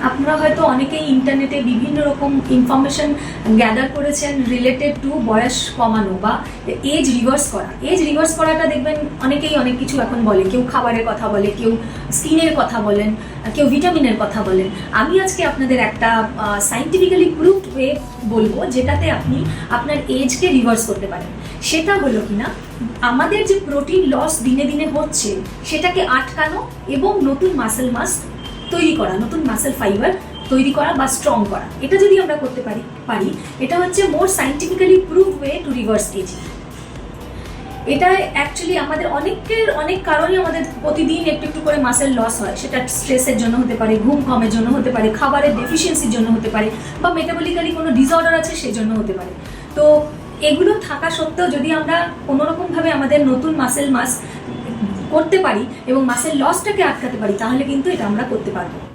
আপনারা হয়তো অনেকেই ইন্টারনেটে বিভিন্ন রকম ইনফরমেশন গ্যাদার করেছেন রিলেটেড টু বয়স কমানো বা এজ রিভার্স করা। এজ রিভার্স করাটা দেখবেন অনেকেই অনেক কিছু এখন বলে, কেউ খাবারের কথা বলে, কেউ স্কিনের কথা বলেন, কেউ ভিটামিনের কথা বলেন। আমি আজকে আপনাদের একটা সাইন্টিফিক্যালি প্রুভড ওয়ে বলবো যেটাতে আপনি আপনার এজকে রিভার্স করতে পারেন। সেটা হলো কিনা, আমাদের যে প্রোটিন লস দিনে দিনে হচ্ছে সেটাকে আটকানো এবং নতুন মাসেল মাস তৈরি করা, নতুন মাসেল ফাইবার তৈরি করা বা স্ট্রং করা। এটা যদি আমরা করতে পারি এটা হচ্ছে more scientifically prove way to reverse ageing. এটা অ্যাকচুয়ালি আমাদের অনেক কারণে আমাদের প্রতিদিন একটু একটু করে মাসেল লস হয়। সেটা স্ট্রেসের জন্য হতে পারে, ঘুম কমের জন্য হতে পারে, খাবারের ডেফিসিয়েন্সির জন্য হতে পারে, বা মেটাবলিক্যালি কোনো ডিসঅর্ডার আছে সেই জন্য হতে পারে। তো এগুলো থাকা সত্ত্বেও যদি আমরা কোনোরকমভাবে আমাদের নতুন মাসেল মাস করতে পারি এবং মাসেল লসটাকে আটকাতে পারি তাহলে কিন্তু এটা আমরা করতে পারবো।